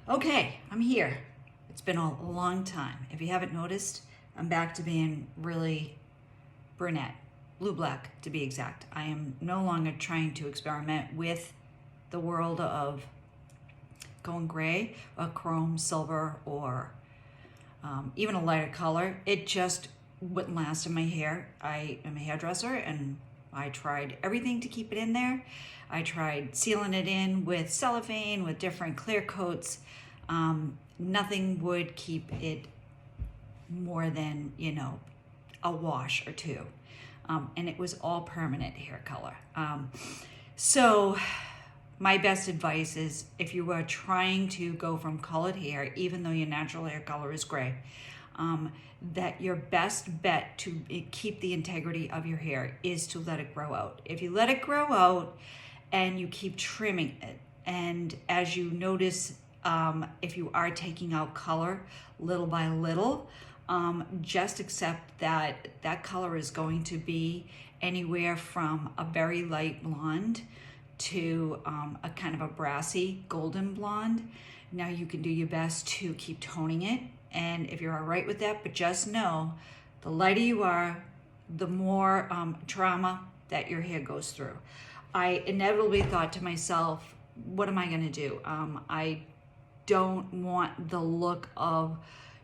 Okay, I'm here. It's been a long time. If you haven't noticed, I'm back to being really brunette, blue-black to be exact. I am no longer trying to experiment with the world of going gray or chrome, silver, or even a lighter color. It just wouldn't last in my hair. I am a hairdresser and I tried everything to keep it in there. I tried sealing it in with cellophane, with different clear coats. Nothing would keep it more than, a wash or two. And it was all permanent hair color. So my best advice is if you are trying to go from colored hair, even though your natural hair color is gray, that your best bet to keep the integrity of your hair is to let it grow out. If you let it grow out and you keep trimming it, and as you notice, if you are taking out color little by little, just accept that that color is going to be anywhere from a very light blonde to a kind of a brassy golden blonde. Now you can do your best to keep toning it, and if you're all right with that, but just know the lighter you are, the more trauma that your hair goes through. I inevitably thought to myself, what am I going to do? I don't want the look of,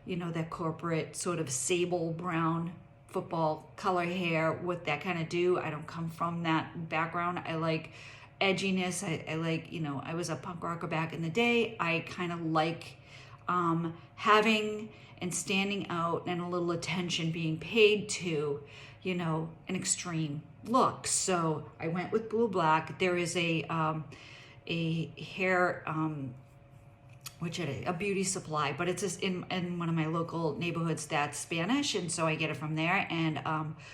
that corporate sort of sable brown football color hair with that kind of do. I don't come from that background. I like edginess. I like, I was a punk rocker back in the day. I kind of like having and standing out and a little attention being paid to, an extreme look. So I went with blue black. There is a hair, a beauty supply, but it's just in one of my local neighborhoods that's Spanish, and so I get it from there. And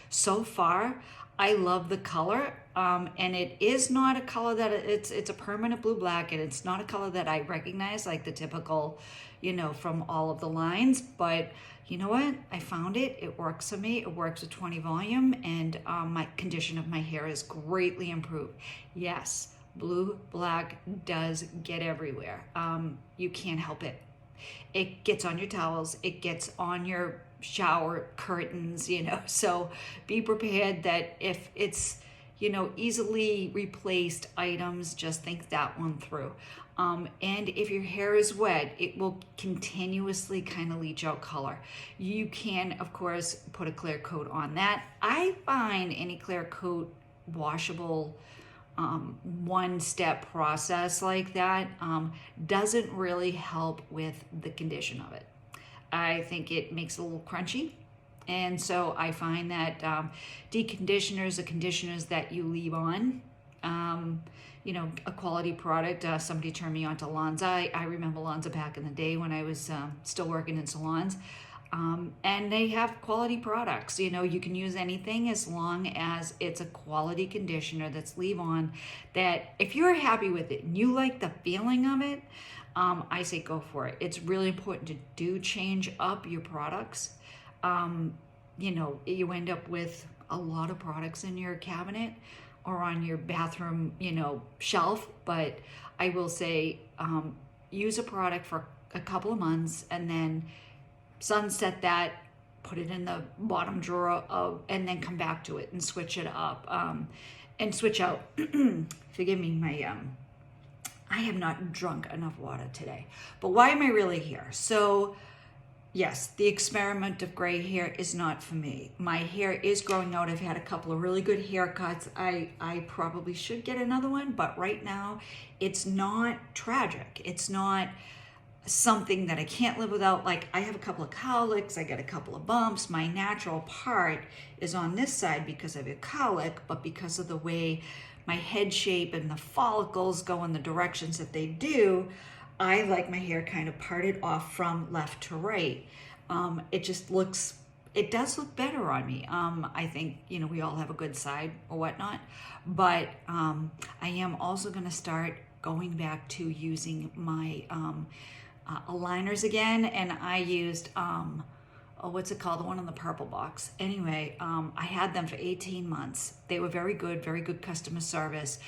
so far, I love the color, and it is not a color that it's a permanent blue black, and it's not a color that I recognize like the typical, from all of the lines. But you know what? I found it. It works for me. It works with 20 volume, and my condition of my hair is greatly improved. Yes. Blue black does get everywhere. You can't help it. It gets on your towels. It gets on your shower curtains, So be prepared that if it's, easily replaced items, just think that one through. And if your hair is wet, it will continuously kind of leach out color. You can, of course, put a clear coat on that. I find any clear coat washable one-step process like that doesn't really help with the condition of it. I think it makes it a little crunchy, and so I find that deconditioners, the conditioners that you leave on, a quality product. Somebody turned me on to Lanza. I remember Lanza back in the day when I was still working in salons. And they have quality products. You can use anything as long as it's a quality conditioner that's leave on, that if you're happy with it and you like the feeling of it, I say go for it. It's really important to do change up your products. You end up with a lot of products in your cabinet or on your bathroom, shelf. But I will say, use a product for a couple of months and then sunset that, put it in the bottom drawer and then come back to it and switch it up, and switch out. Forgive me, I have not drunk enough water today. But why am I really here? So yes, the experiment of gray hair is not for me. My hair is growing out. I've had a couple of really good haircuts. I probably should get another one, but right now it's not tragic. It's not something that I can't live without. Like, I have a couple of cowlicks, I got a couple of bumps. My natural part is on this side because of a cowlick, but because of the way my head shape and the follicles go in the directions that they do, I like my hair kind of parted off from left to right. It does look better on me. I think, we all have a good side or whatnot, but I am also going to start going back to using my aligners again, and I used what's it called, the one in the purple box. Anyway, I had them for 18 months. They were very good customer service.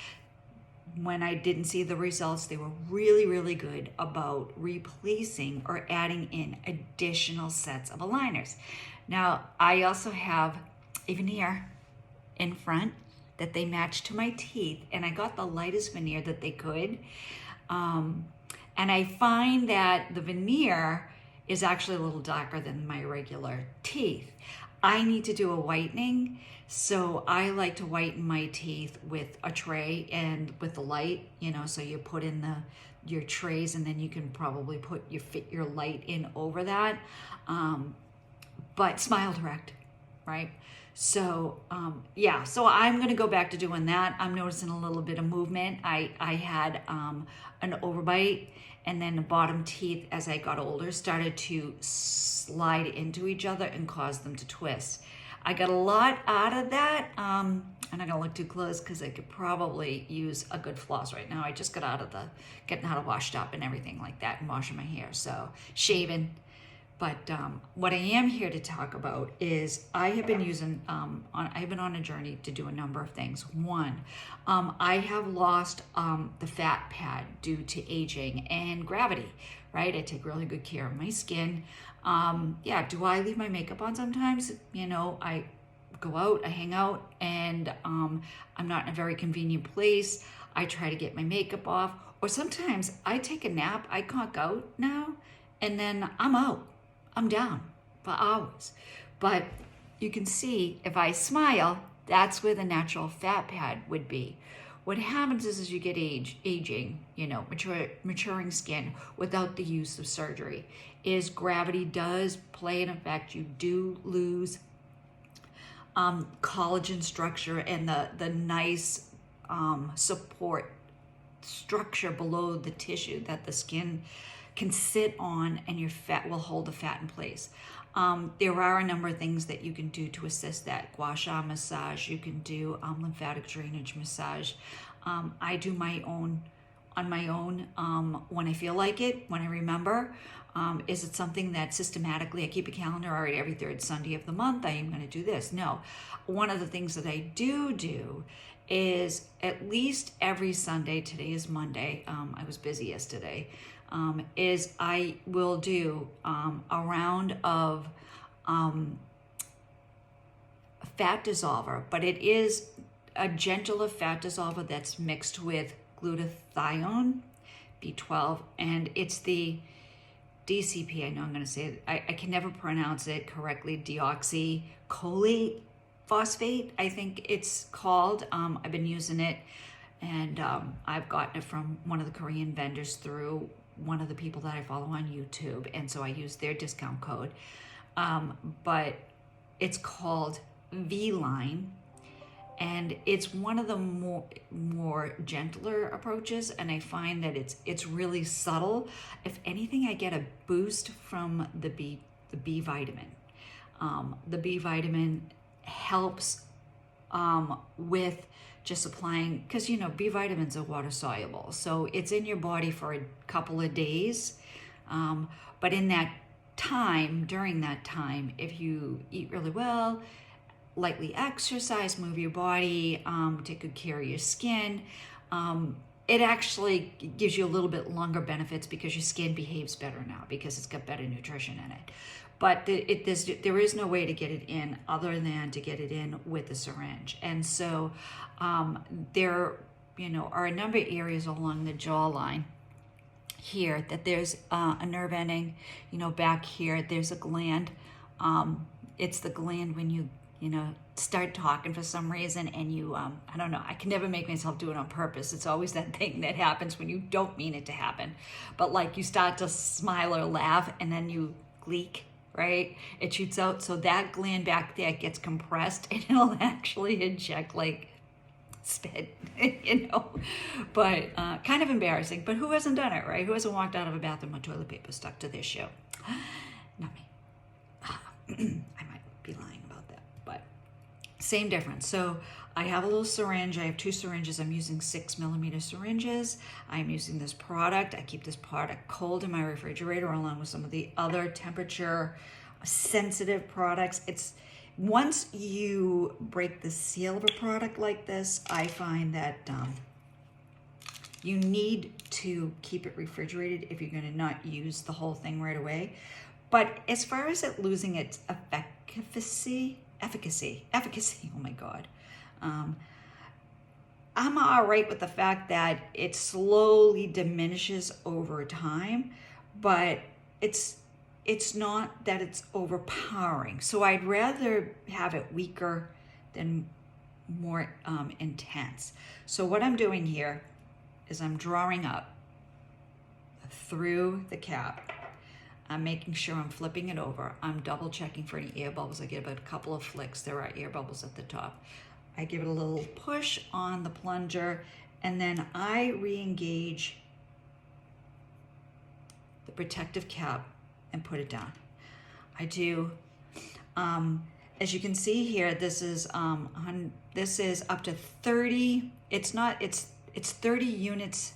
when I didn't see the results, they were really, really good about replacing or adding in additional sets of aligners. Now, I also have a veneer in front that they match to my teeth, and I got the lightest veneer that they could. And I find that the veneer is actually a little darker than my regular teeth. I need to do a whitening, so I like to whiten my teeth with a tray and with the light, you know, so you put in your trays, and then you can probably fit your light in over that. But Smile Direct, right? So yeah, so I'm gonna go back to doing that. I'm noticing a little bit of movement. I had an overbite, and then the bottom teeth, as I got older, started to slide into each other and cause them to twist. I got a lot out of that. I'm not gonna look too close because I could probably use a good floss right now. I just got out of getting out of washed up and everything like that, and washing my hair, so shaving. But what I am here to talk about is I have been I've been on a journey to do a number of things. One, I have lost the fat pad due to aging and gravity, right? I take really good care of my skin. Yeah, do I leave my makeup on sometimes? You know, I go out, I hang out, and I'm not in a very convenient place. I try to get my makeup off, or sometimes I take a nap, I conk out now, and then I'm out. I'm down for hours. But you can see if I smile, that's where the natural fat pad would be. What happens is as you get aging, you know, maturing skin without the use of surgery, is gravity does play an effect. You do lose collagen structure and the nice support structure below the tissue that the skin can sit on, and your fat will hold the fat in place. There are a number of things that you can do to assist that. Gua sha massage, you can do lymphatic drainage massage. I do my own on my own when I feel like it, when I remember. Is it something that systematically I keep a calendar, all right, every third Sunday of the month I am going to do this? No. One of the things that I do is at least every Sunday, today is Monday, I was busy yesterday, is I will do a round of fat dissolver, but it is a gentler fat dissolver that's mixed with glutathione, B12, and it's the DCP, I know I'm going to say it, I can never pronounce it correctly, deoxycholine phosphate, I think it's called. I've been using it, and I've gotten it from one of the Korean vendors through one of the people that I follow on YouTube, and so I use their discount code. But it's called V-Line, and it's one of the more gentler approaches, and I find that it's really subtle. If anything, I get a boost from the B vitamin. The B vitamin helps with just applying, because you know B vitamins are water soluble, so it's in your body for a couple of days, but in that time, during that time, if you eat really well, lightly exercise, move your body, take good care of your skin, it actually gives you a little bit longer benefits because your skin behaves better now because it's got better nutrition in it. But there is no way to get it in other than to get it in with a syringe. And so there are a number of areas along the jawline here that there's a nerve ending, back here, there's a gland. It's the gland when you start talking for some reason and you, I don't know, I can never make myself do it on purpose. It's always that thing that happens when you don't mean it to happen. But like you start to smile or laugh and then you gleek, right? It shoots out. So that gland back there gets compressed and it'll actually inject like spit, But kind of embarrassing. But who hasn't done it, right? Who hasn't walked out of a bathroom with toilet paper stuck to their shoe? Not me. I might be lying about that, but same difference. So I have a little syringe. I have 2 syringes. I'm using 6mm syringes. I'm using this product. I keep this product cold in my refrigerator along with some of the other temperature sensitive products. It's once you break the seal of a product like this, I find that You need to keep it refrigerated if you're going to not use the whole thing right away. But as far as it losing its efficacy, oh my God. I'm all right with the fact that it slowly diminishes over time, but it's not that it's overpowering. So I'd rather have it weaker than more intense. So what I'm doing here is I'm drawing up through the cap. I'm making sure I'm flipping it over. I'm double checking for any air bubbles. I give it a couple of flicks. There are air bubbles at the top. I give it a little push on the plunger, and then I re-engage the protective cap and put it down. I do, as you can see here, this is up to 30. It's 30 units,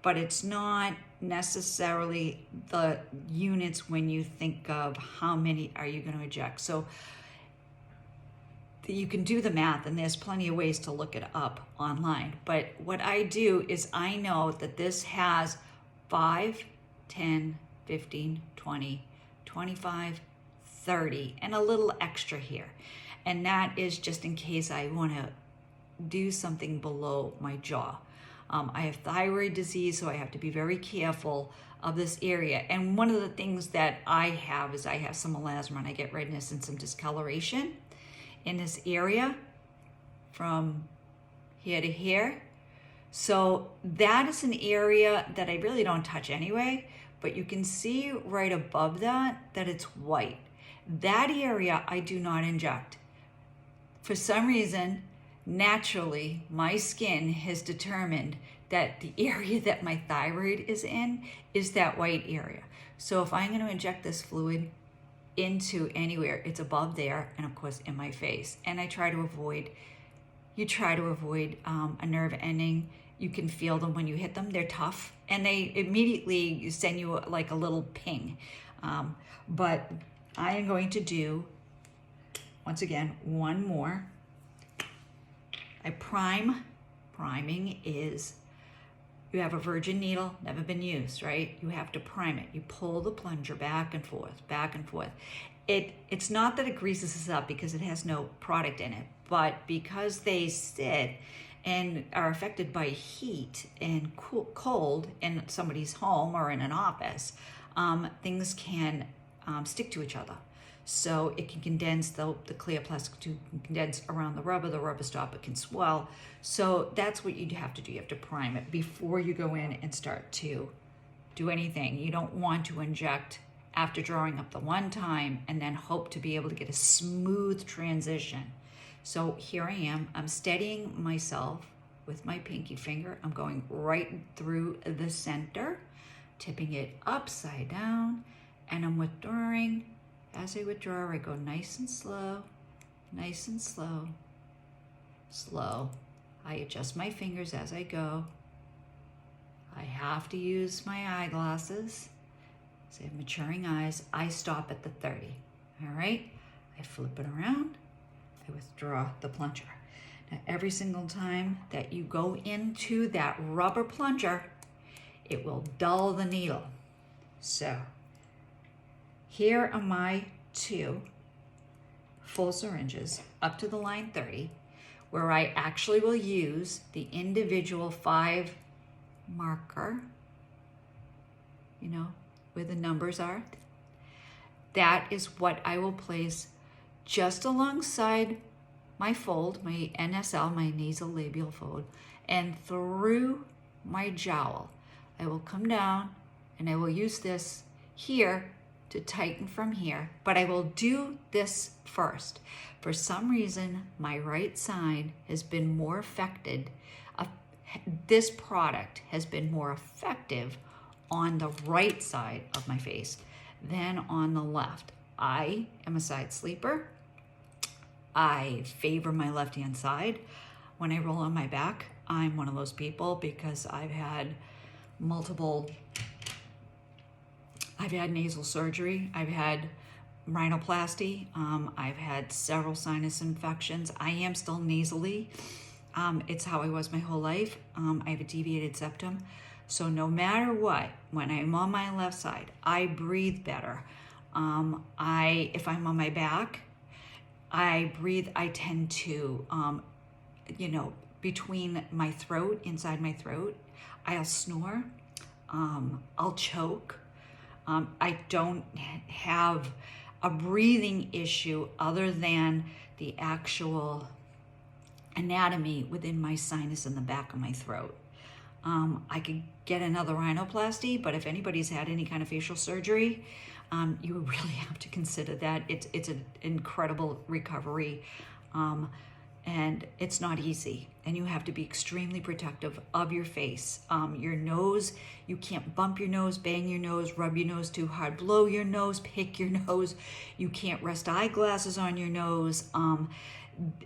but it's not necessarily the units when you think of how many are you going to eject. So you can do the math, and there's plenty of ways to look it up online. But what I do is I know that this has 5, 10, 15, 20, 25, 30, and a little extra here. And that is just in case I want to do something below my jaw. I have thyroid disease, so I have to be very careful of this area. And one of the things that I have is I have some melasma, and I get redness and some discoloration in this area from here to here. So that is an area that I really don't touch anyway, but you can see right above that it's white. That area I do not inject. For some reason, naturally, my skin has determined that the area that my thyroid is in is that white area. So if I'm going to inject this fluid into anywhere, it's above there, and of course in my face. And I try to avoid, a nerve ending. You can feel them when you hit them. They're tough, and they immediately send you like a little ping. But I am going to do, once again, one more. I prime. Priming is, you have a virgin needle, never been used, right? You have to prime it. You pull the plunger back and forth, back and forth. It's not that it greases us up because it has no product in it, but because they sit and are affected by heat and cold in somebody's home or in an office, things can stick to each other. So it can condense, the clear plastic tube can condense around the rubber stop, it can swell. So that's what you have to do. You have to prime it before you go in and start to do anything. You don't want to inject after drawing up the one time and then hope to be able to get a smooth transition. So here I am, I'm steadying myself with my pinky finger. I'm going right through the center, tipping it upside down, and I'm withdrawing. As I withdraw, I go nice and slow, slow. I adjust my fingers as I go. I have to use my eyeglasses. So I have maturing eyes. I stop at the 30, all right? I flip it around. I withdraw the plunger. Now, every single time that you go into that rubber plunger, it will dull the needle. So here are my 2 full syringes up to the line 30, where I actually will use the individual 5 marker, where the numbers are. That is what I will place just alongside my fold, my NSL, my nasolabial fold, and through my jowl. I will come down and I will use this here to tighten from here, but I will do this first. For some reason, my right side has been more affected. This product has been more effective on the right side of my face than on the left. I am a side sleeper. I favor my left-hand side. When I roll on my back, I'm one of those people because I've had nasal surgery. I've had rhinoplasty. I've had several sinus infections. I am still nasally. It's how I was my whole life. I have a deviated septum. So no matter what, when I'm on my left side, I breathe better. If I'm on my back, I tend to, between my throat, inside my throat, I'll snore, I'll choke. I don't have a breathing issue other than the actual anatomy within my sinus in the back of my throat. I could get another rhinoplasty, but if anybody's had any kind of facial surgery, you really have to consider that. It's an incredible recovery, and it's not easy. And you have to be extremely protective of your face. Your nose, you can't bump your nose, bang your nose, rub your nose too hard, blow your nose, pick your nose. You can't rest eyeglasses on your nose.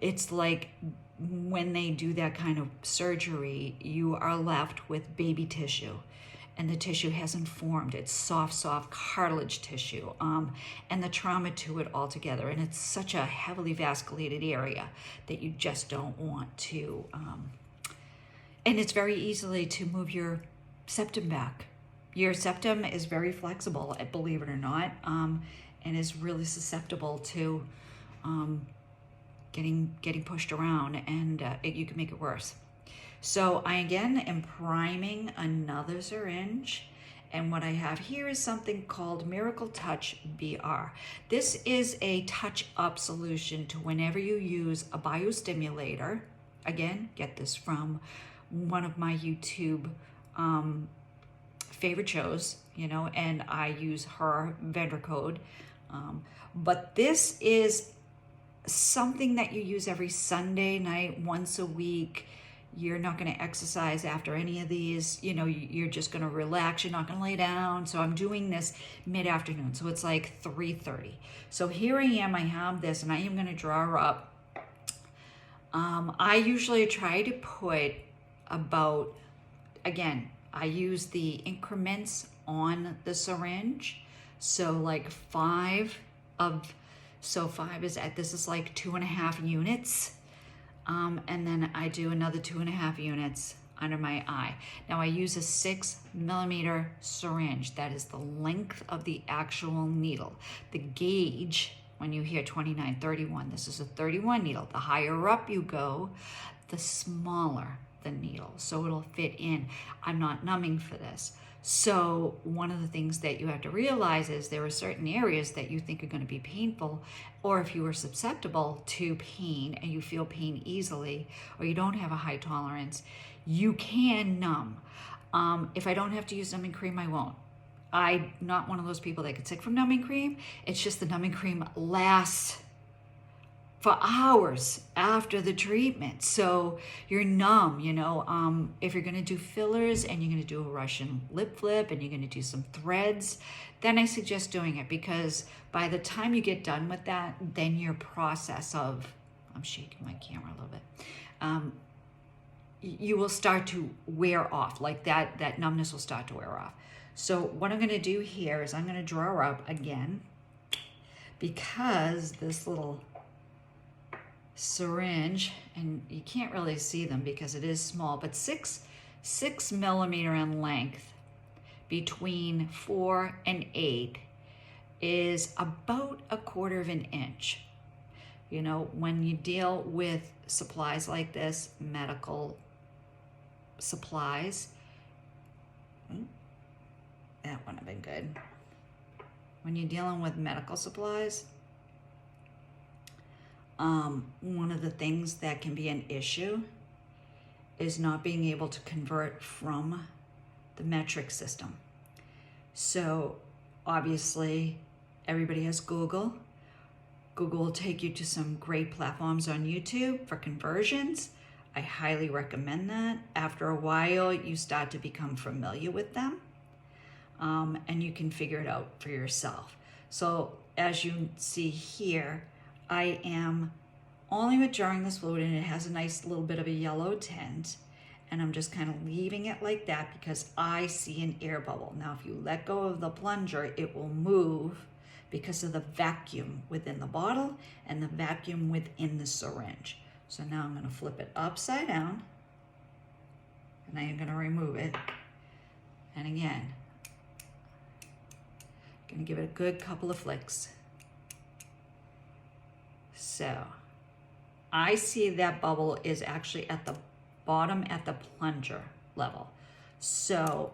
It's like when they do that kind of surgery, you are left with baby tissue, and the tissue hasn't formed. It's soft cartilage tissue, and the trauma to it altogether. And it's such a heavily vasculated area that you just don't want to, and it's very easily to move your septum back. Your septum is very flexible, believe it or not, and is really susceptible to getting pushed around, and you can make it worse. So I again am priming another syringe, and what I have here is something called Miracle Touch BR. This is a touch-up solution to whenever you use a biostimulator. Again, get this from one of my YouTube favorite shows, and I use her vendor code. But this is something that you use every Sunday night, once a week. You're not going to exercise after any of these. You're just going to relax. You're not going to lay down. So I'm doing this mid-afternoon. So it's like 3:30. So here I am. I have this, and I am going to draw her up. I usually try to put about, again, I use the increments on the syringe. So like 5 is this is like 2.5 units. And then I do another 2.5 units under my eye. Now I use a 6mm syringe. That is the length of the actual needle. The gauge, when you hear 29, 31, this is a 31 needle. The higher up you go, the smaller the needle. So it'll fit in. I'm not numbing for this. So one of the things that you have to realize is there are certain areas that you think are going to be painful, or if you are susceptible to pain and you feel pain easily, or you don't have a high tolerance, you can numb. If I don't have to use numbing cream, I won't. I'm not one of those people that get sick from numbing cream. It's just the numbing cream lasts for hours after the treatment. So you're numb, if you're gonna do fillers and you're gonna do a Russian lip flip and you're gonna do some threads, then I suggest doing it, because by the time you get done with that, then your process of, I'm shaking my camera a little bit, you will start to wear off, like that numbness will start to wear off. So what I'm gonna do here is I'm gonna draw her up again, because this little syringe, and you can't really see them because it is small, but 6mm in length, between 4 and 8 is about 1/4 inch. When you deal with supplies like this, medical supplies, that wouldn't have been good. When you're dealing with medical supplies, one of the things that can be an issue is not being able to convert from the metric system. So obviously everybody has Google. Google will take you to some great platforms on YouTube for conversions. I highly recommend that. After a while, you start to become familiar with them, and you can figure it out for yourself. So as you see here, I am only withdrawing this fluid, and it has a nice little bit of a yellow tint, and I'm just kind of leaving it like that because I see an air bubble. Now, if you let go of the plunger, it will move because of the vacuum within the bottle and the vacuum within the syringe. So now I'm going to flip it upside down, and I am going to remove it. And again, going to give it a good couple of flicks. So I see that bubble is actually at the bottom at the plunger level. So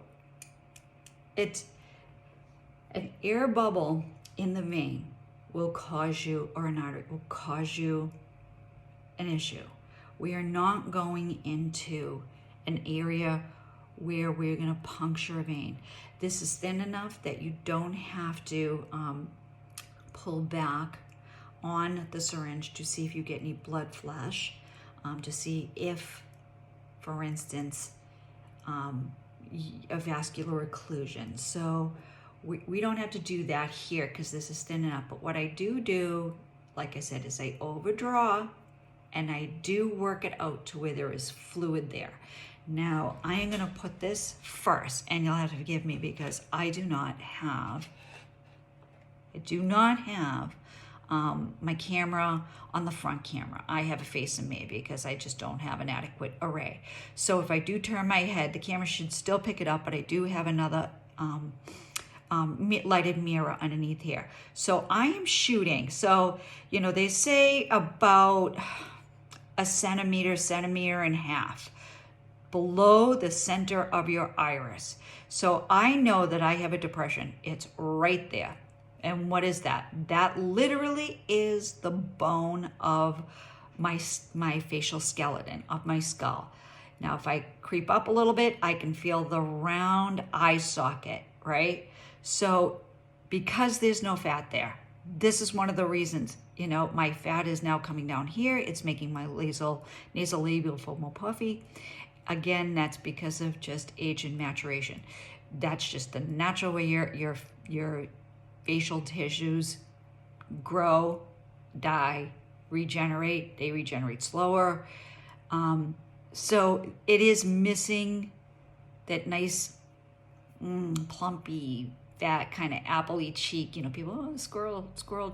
it's an air bubble in the vein will cause you, or an artery will cause you an issue. We are not going into an area where we're going to puncture a vein. This is thin enough that you don't have to pull back on the syringe to see if you get any blood flash, to see if, for instance, a vascular occlusion. So we don't have to do that here because this is thin enough. But what I do, like I said, is I overdraw and I do work it out to where there is fluid there. Now I am going to put this first, and you'll have to forgive me because I do not have my camera on the front camera. I have a face in me because I just don't have an adequate array. So if I do turn my head, the camera should still pick it up, but I do have another lighted mirror underneath here. So I am shooting. So, they say about a centimeter and a half below the center of your iris. So I know that I have a depression. It's right there. And what is that? That literally is the bone of my facial skeleton, of my skull. Now, if I creep up a little bit, I can feel the round eye socket, right? So because there's no fat there, this is one of the reasons, my fat is now coming down here. It's making my nasolabial fold more puffy. Again, that's because of just age and maturation. That's just the natural way your facial tissues grow, die, regenerate. They regenerate slower. So it is missing that nice, plumpy, fat kind of appley cheek. People, squirrel,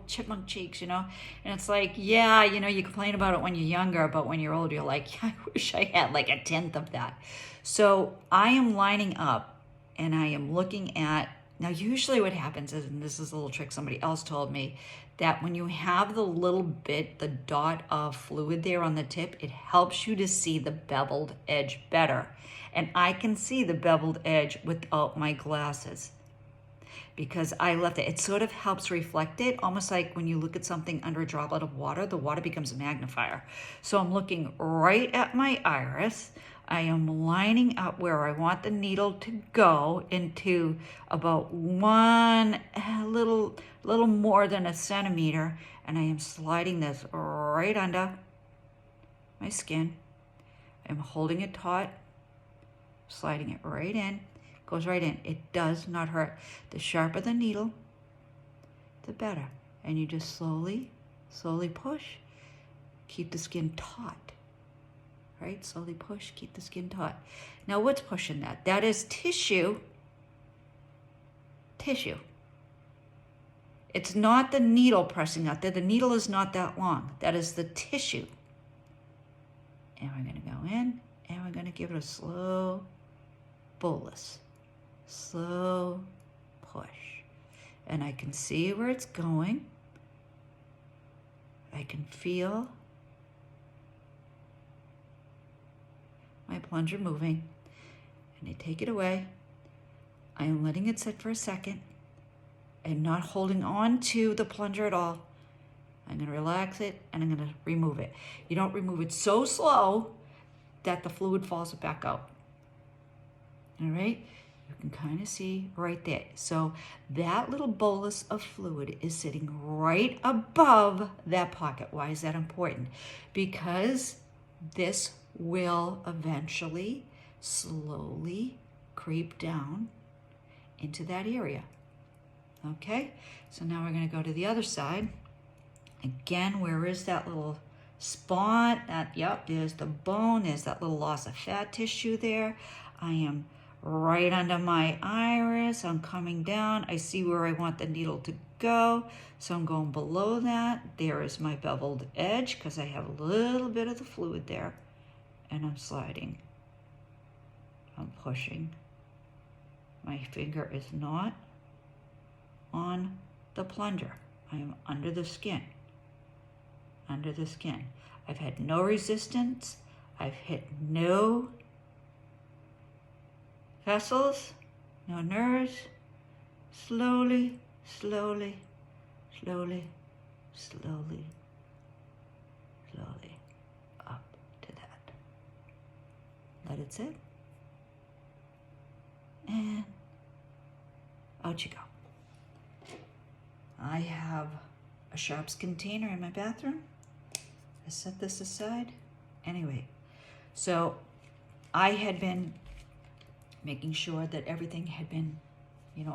chipmunk cheeks, and it's like, yeah, you complain about it when you're younger, but when you're older, you're like, yeah, I wish I had like a tenth of that. So I am lining up and I am looking at, now usually what happens is, and this is a little trick somebody else told me, that when you have the dot of fluid there on the tip, it helps you to see the beveled edge better. And I can see the beveled edge without my glasses because I left it. It sort of helps reflect it, almost like when you look at something under a droplet of water, the water becomes a magnifier. So I'm looking right at my iris. I am lining up where I want the needle to go into about a little more than a centimeter, and I am sliding this right under my skin. I'm holding it taut, sliding it right in. Goes right in. It does not hurt. The sharper the needle, the better. And you just slowly push, keep the skin taut. Right? Slowly push, keep the skin taut. Now what's pushing that? That is tissue. It's not the needle pressing out there. The needle is not that long. That is the tissue. And we're going to go in and we're going to give it a slow bolus. Slow push. And I can see where it's going. I can feel my plunger moving, and I take it away. I am letting it sit for a second and not holding on to the plunger at all. I'm going to relax it and I'm going to remove it. You don't remove it so slow that the fluid falls back out. All right? You can kind of see right there. So that little bolus of fluid is sitting right above that pocket. Why is that important? Because this will eventually slowly creep down into that area. Okay, so now we're going to go to the other side. Again, where is that little spot? Yep, there's the bone. There's that little loss of fat tissue there. I am right under my iris. I'm coming down. I see where I want the needle to go. So I'm going below that. There is my beveled edge because I have a little bit of the fluid there. And I'm sliding. I'm pushing. My finger is not on the plunger. I am under the skin. Under the skin. I've had no resistance. I've hit no vessels, no nerves. Slowly, slowly, slowly, slowly, slowly up to that. Let it sit. And out you go. I have a sharps container in my bathroom. I set this aside. Anyway, so I had been making sure that everything had been,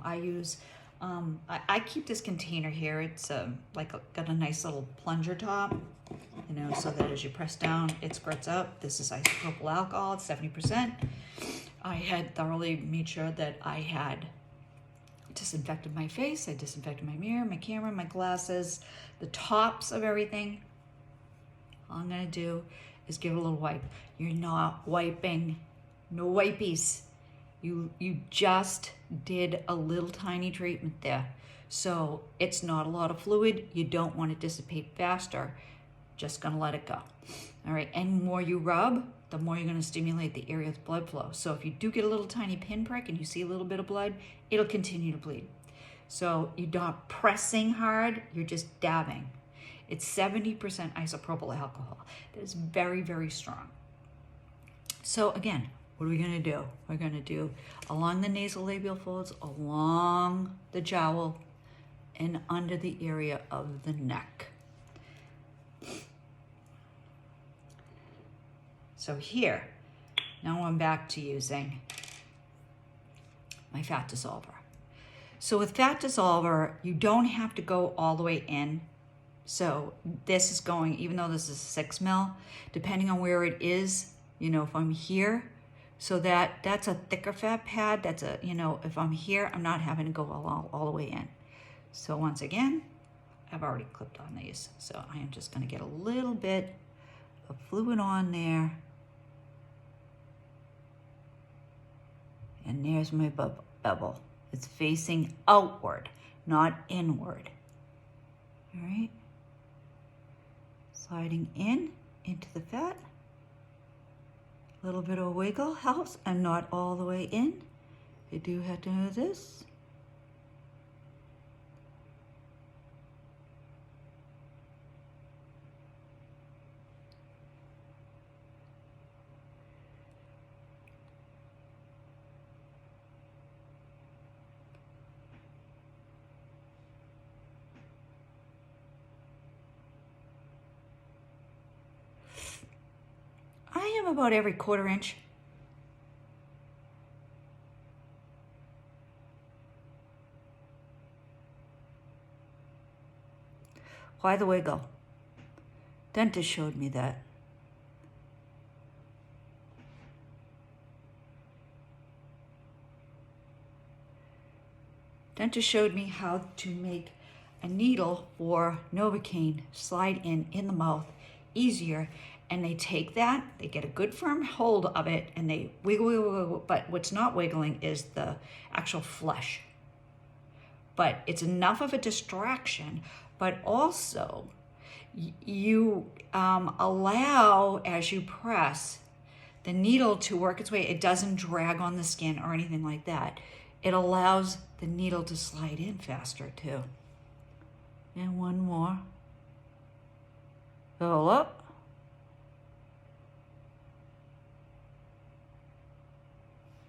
I use, I keep this container here. It's got a nice little plunger top, so that as you press down, it squirts up. This is isopropyl alcohol, it's 70%. I had thoroughly made sure that I had disinfected my face. I disinfected my mirror, my camera, my glasses, the tops of everything. All I'm gonna do is give it a little wipe. You're not wiping, no wipies. You just did a little tiny treatment there. So it's not a lot of fluid. You don't want to dissipate faster. Just gonna let it go. All right, and the more you rub, the more you're gonna stimulate the area of blood flow. So if you do get a little tiny pinprick and you see a little bit of blood, it'll continue to bleed. So you're not pressing hard, you're just dabbing. It's 70% isopropyl alcohol. That is very, very strong. So again, what are we gonna do? We're gonna do along the nasolabial folds, along the jowl, and under the area of the neck. So here, now I'm back to using my fat dissolver. So with fat dissolver, you don't have to go all the way in. So this is going, even though this is 6 ml, depending on where it is, if I'm here, so that's a thicker fat pad, that's a, if I'm here, I'm not having to go all the way in. So once again, I've already clipped on these. So I am just gonna get a little bit of fluid on there. And there's my bevel. It's facing outward, not inward. All right. Sliding into the fat. A little bit of wiggle helps, and not all the way in. You do have to do this. I am about every 1/4 inch. Why the wiggle? Dentist showed me that. Dentist showed me how to make a needle or Novocaine slide in the mouth easier. And they take that, they get a good firm hold of it, and they wiggle, wiggle, wiggle. But what's not wiggling is the actual flesh. But it's enough of a distraction, but also you allow, as you press, the needle to work its way. It doesn't drag on the skin or anything like that. It allows the needle to slide in faster too. And one more. Go up.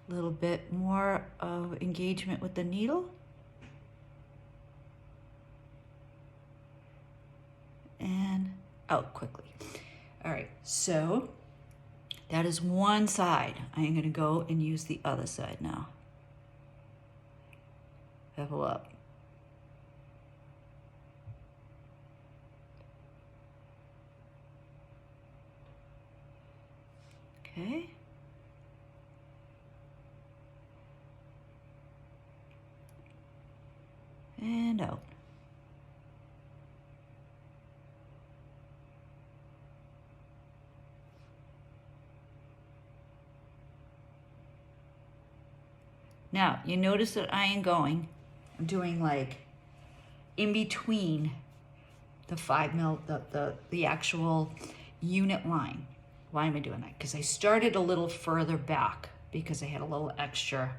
A little bit more of engagement with the needle. And out quickly. All right, so that is one side. I am gonna go and use the other side now. Bevel up. Okay. out. Now, you notice that I am going, I'm doing like in between the 5 mil, the actual unit line. Why am I doing that? Because I started a little further back because I had a little extra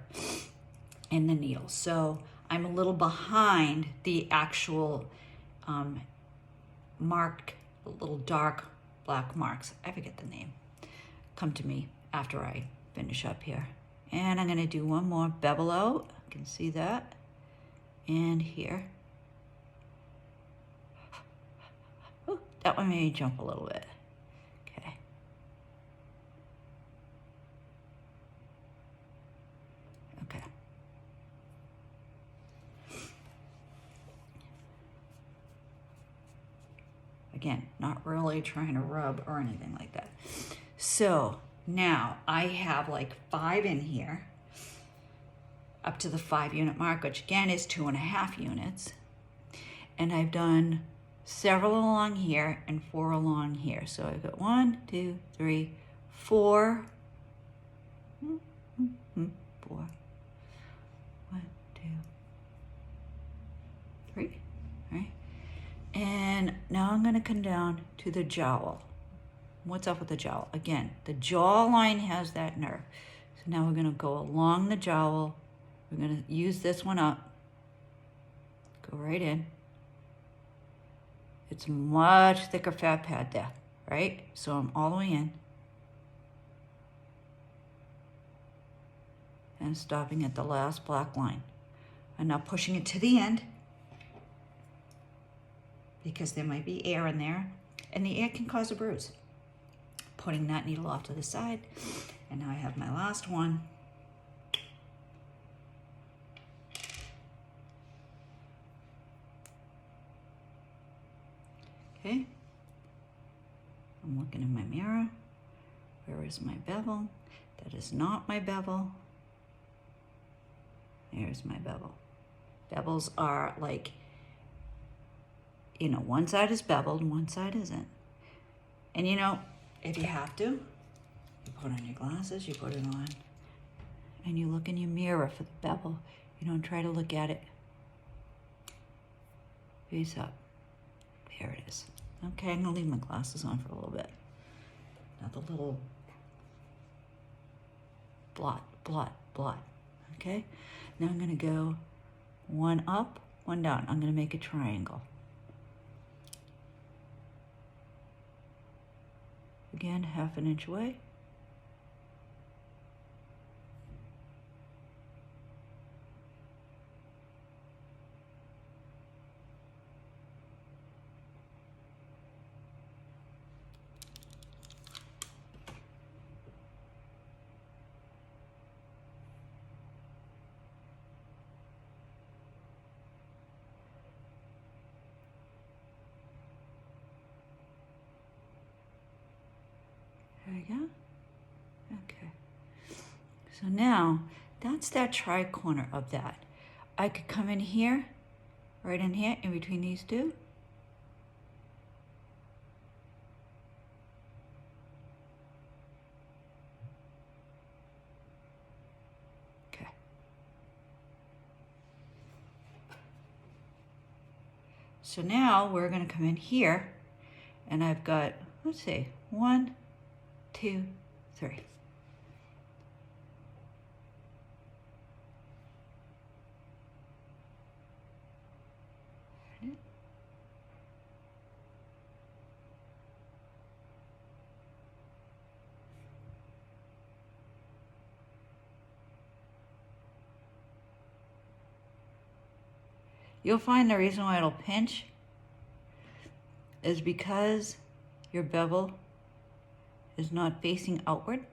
in the needle. So I'm a little behind the actual mark, the little dark black marks. I forget the name. Come to me after I finish up here. And I'm gonna do one more bevel out. You can see that. And here. Oh, that one made me jump a little bit. Okay. Okay. Again, not really trying to rub or anything like that. So now I have like 5 in here, up to the 5 unit mark, which again is 2.5 units. And I've done several along here and 4 along here. So I've got 1, 2, 3, 4. 4. 1, 2, 3. Right? And now I'm going to come down to the jowl. What's up with the jowl? Again, the jawline has that nerve. So now we're going to go along the jowl. We're going to use this one up. Go right in. It's a much thicker fat pad there, right? So I'm all the way in. And stopping at the last black line. I'm now pushing it to the end because there might be air in there, and the air can cause a bruise. Putting that needle off to the side, and now I have my last one. Okay, I'm looking in my mirror. Where is my bevel? That is not my bevel. There's my bevel. Bevels are like, you know, one side is beveled and one side isn't. And you know, if you have to, you put on your glasses, you put it on, and you look in your mirror for the bevel. You don't try to look at it face up. There it is. Okay, I'm gonna leave my glasses on for a little bit. Now the little blot. Okay, now I'm gonna go 1 up, 1 down. I'm gonna make a triangle. Again, 1/2 inch away. There we go. Okay. So now, that's that tri-corner of that. I could come in here, right in here, in between these two. Okay. So now we're gonna come in here, and I've got, let's see, 1, 2, 3. You'll find the reason why it'll pinch is because your bevel is not facing outward.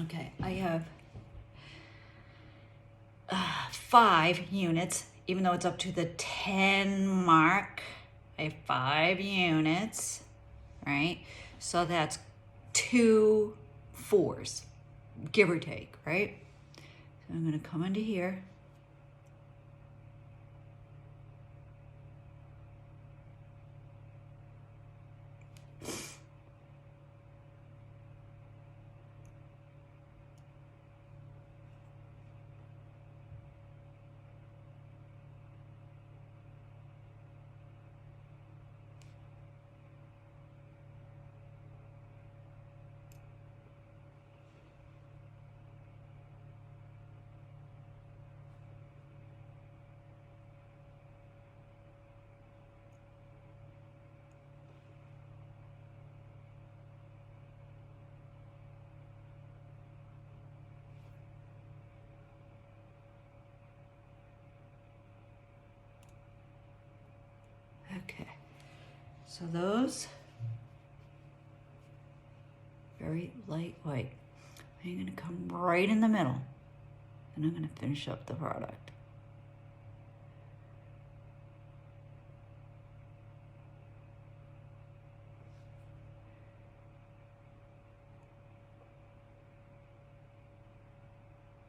Okay, I have 5 units, even though it's up to the 10 mark. I have 5 units, right? So that's 2 4s, give or take, right? So I'm gonna come into here. Okay, so those, very light white. I'm gonna come right in the middle and I'm gonna finish up the product.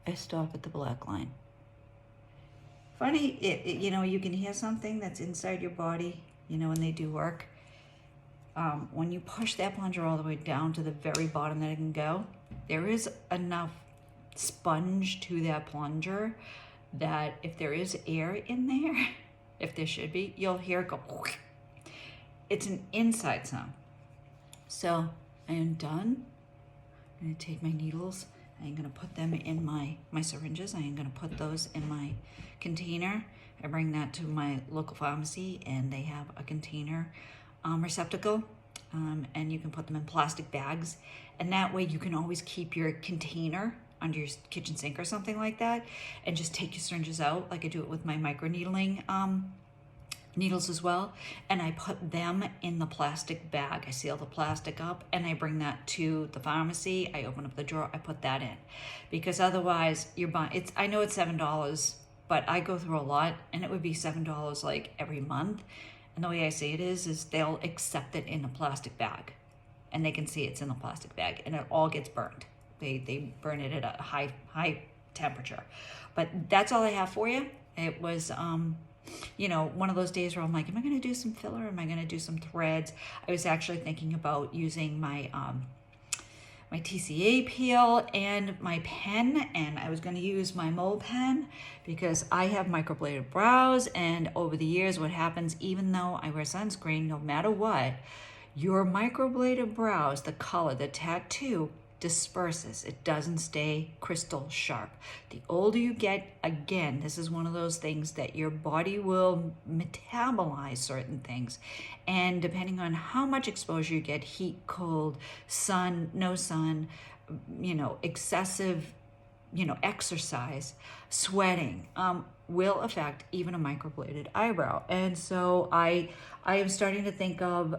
I stop at the black line. Funny, you know, you can hear something that's inside your body, you know, when they do work. When you push that plunger all the way down to the very bottom that it can go, there is enough sponge to that plunger that if there is air in there, if there should be, you'll hear it go. It's an inside sound. So I am done. I'm gonna take my needles. I'm gonna put them in my syringes. I am gonna put those in my container. I bring that to my local pharmacy and they have a container receptacle, and you can put them in plastic bags, and that way you can always keep your container under your kitchen sink or something like that, and just take your syringes out, like I do it with my microneedling needles as well, and I put them in the plastic bag. I seal the plastic up and I bring that to the pharmacy. I open up the drawer, I put that in, because otherwise you're buying, it's, I know it's $7, but I go through a lot, and it would be $7 like every month. And the way I say it is they'll accept it in a plastic bag, and they can see it's in the plastic bag, and it all gets burned. They burn it at a high temperature. But that's all I have for you. It was you know, one of those days where I'm like, am I going to do some filler? Am I going to do some threads? I was actually thinking about using my my TCA peel and my pen, and I was going to use my mole pen because I have microbladed brows, and over the years what happens, even though I wear sunscreen, no matter what, your microbladed brows, the color, the tattoo disperses. It doesn't stay crystal sharp. The older you get, again, this is one of those things that your body will metabolize certain things, and depending on how much exposure you get, heat, cold, sun, no sun, you know, excessive, you know, exercise, sweating, will affect even a microbladed eyebrow. And so I am starting to think of,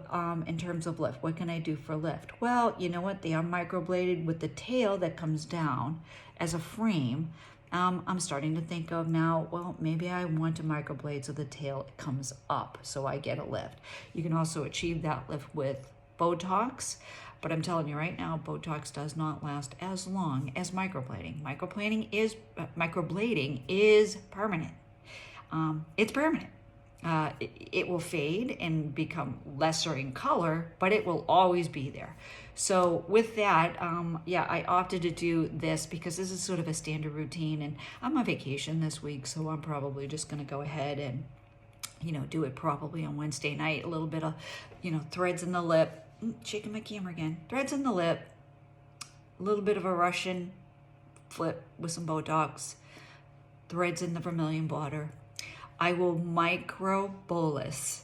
in terms of lift, what can I do for lift? Well, you know what? They are microbladed with the tail that comes down as a frame. I'm starting to think of now, well, maybe I want to microblade so the tail comes up so I get a lift. You can also achieve that lift with Botox, but I'm telling you right now, Botox does not last as long as microblading. Microblading is permanent. It's permanent. It will fade and become lesser in color, but it will always be there. So with that, yeah, I opted to do this because this is sort of a standard routine, and I'm on vacation this week, so I'm probably just going to go ahead and, you know, do it probably on Wednesday night. A little bit of, you know, threads in the lip. Shaking my camera again. Threads in the lip. A little bit of a Russian flip with some Botox. Threads in the vermilion water. I will micro bolus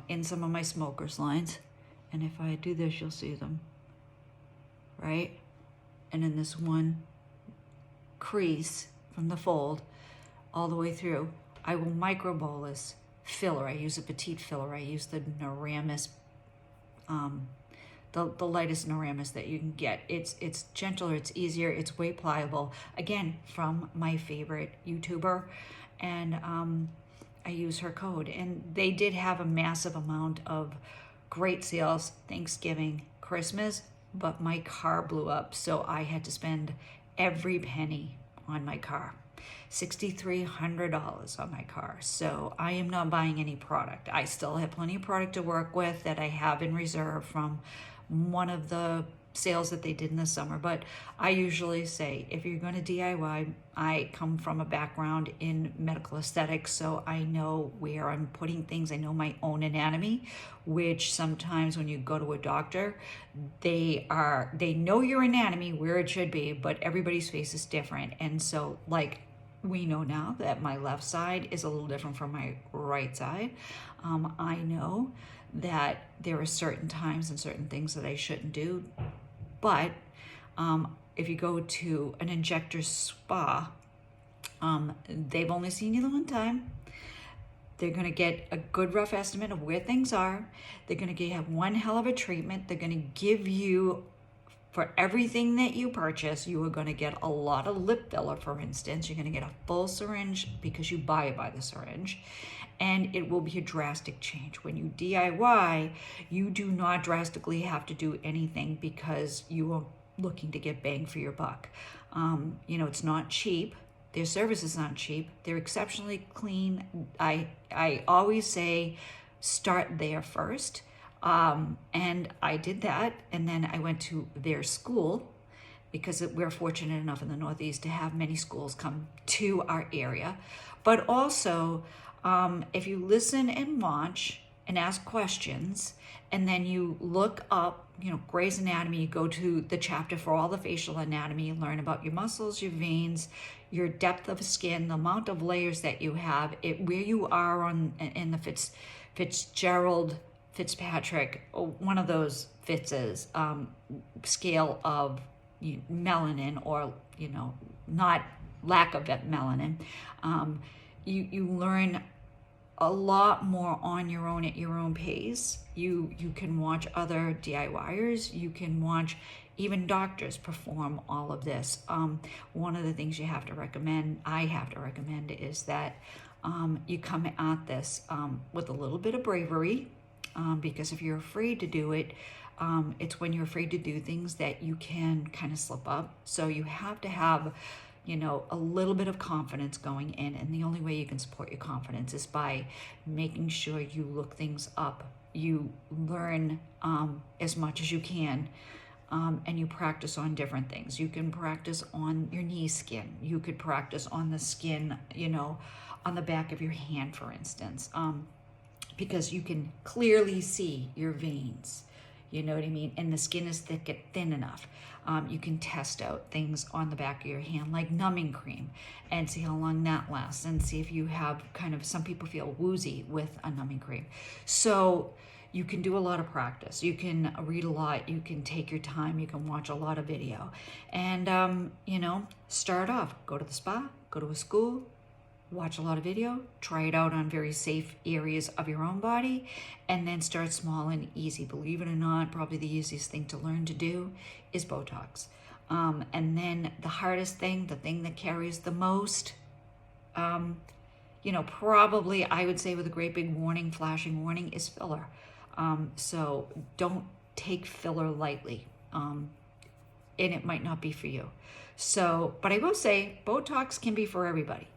in some of my smokers lines, and if I do this, you'll see them, right? And in this one crease from the fold all the way through, I will micro bolus filler. I use a petite filler. I use the Noramis the lightest Noramis that you can get. It's gentler, it's easier, it's way pliable. Again, from my favorite YouTuber, and I use her code. And they did have a massive amount of great sales Thanksgiving, Christmas, but my car blew up, so I had to spend every penny on my car. $6,300 on my car. So I am not buying any product. I still have plenty of product to work with that I have in reserve from one of the sales that they did in the summer. But I usually say, if you're going to DIY, I come from a background in medical aesthetics, so I know where I'm putting things. I know my own anatomy, which sometimes when you go to a doctor, they know your anatomy where it should be, but everybody's face is different. And so, like, we know now that my left side is a little different from my right side. I know that there are certain times and certain things that I shouldn't do, but if you go to an injector spa, they've only seen you the one time. They're going to get a good rough estimate of where things are. They're going to have one hell of a treatment. They're going to give you, for everything that you purchase, you are going to get a lot of lip filler, for instance. You're going to get a full syringe because you buy it by the syringe. And it will be a drastic change. When you DIY, you do not drastically have to do anything because you are looking to get bang for your buck. It's not cheap. Their service is not cheap. They're exceptionally clean. I always say start there first. And I did that, and then I went to their school because we're fortunate enough in the Northeast to have many schools come to our area. But also, if you listen and watch and ask questions, and then you look up, Gray's Anatomy, you go to the chapter for all the facial anatomy, you learn about your muscles, your veins, your depth of skin, the amount of layers that you have, where you are in the Fitzpatrick, one of those Fitz's scale of melanin, or not lack of melanin. You learn a lot more on your own at your own pace. You can watch other DIYers. You can watch even doctors perform all of this. One of the things I have to recommend is that you come at this with a little bit of bravery. Because if you're afraid to do it, it's when you're afraid to do things that you can kind of slip up. So you have to have, a little bit of confidence going in. And the only way you can support your confidence is by making sure you look things up. You learn as much as you can, and you practice on different things. You can practice on your knee skin. You could practice on the skin, on the back of your hand, for instance. Because you can clearly see your veins, you know what I mean? And the skin is thin enough. You can test out things on the back of your hand, like numbing cream, and see how long that lasts, and see if you have some people feel woozy with a numbing cream. So you can do a lot of practice. You can read a lot. You can take your time. You can watch a lot of video. And, start off. Go to the spa, go to a school, watch a lot of video, try it out on very safe areas of your own body, and then start small and easy. Believe it or not, probably the easiest thing to learn to do is Botox. And then the hardest thing, the thing that carries the most, probably I would say with a great big warning, flashing warning, is filler. So don't take filler lightly. And it might not be for you. So, but I will say Botox can be for everybody.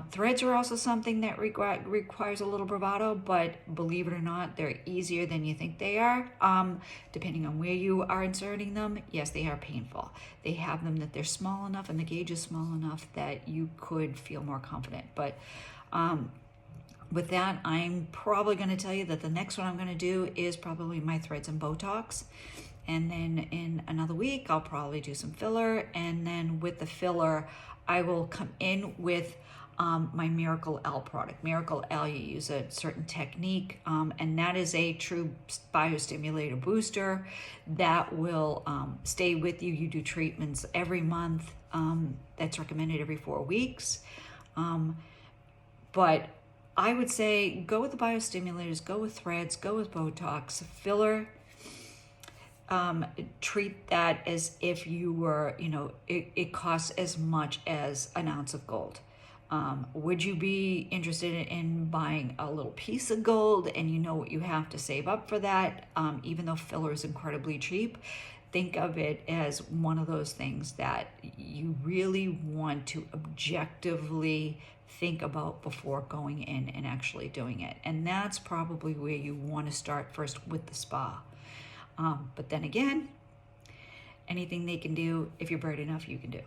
Threads are also something that requires a little bravado, but believe it or not, they're easier than you think they are. Depending on where you are inserting them, yes, they are painful. They have them that they're small enough and the gauge is small enough that you could feel more confident. But with that, I'm probably going to tell you that the next one I'm going to do is probably my threads and Botox. And then in another week, I'll probably do some filler. And then with the filler, I will come in with my Miracle L product. Miracle L, you use a certain technique, and that is a true biostimulator booster that will stay with you. You do treatments every month. That's recommended every 4 weeks. But I would say go with the biostimulators, go with threads, go with Botox. Filler, treat that as if you were, it costs as much as an ounce of gold. Would you be interested in buying a little piece of gold and you know what you have to save up for that? Even though filler is incredibly cheap, think of it as one of those things that you really want to objectively think about before going in and actually doing it. And that's probably where you want to start first with the spa. But then again, anything they can do, if you're bright enough, you can do.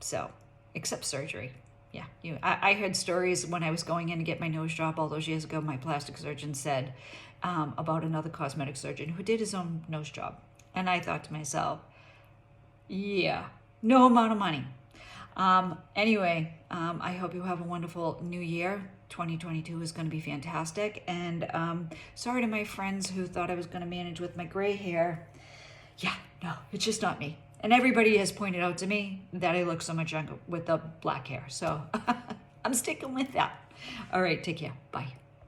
So, except surgery. Yeah, I heard stories when I was going in to get my nose job all those years ago. My plastic surgeon said about another cosmetic surgeon who did his own nose job. And I thought to myself, yeah, no amount of money. Anyway, I hope you have a wonderful new year. 2022 is going to be fantastic. And sorry to my friends who thought I was going to manage with my gray hair. Yeah, no, it's just not me. And everybody has pointed out to me that I look so much younger with the black hair. So I'm sticking with that. All right, take care. Bye.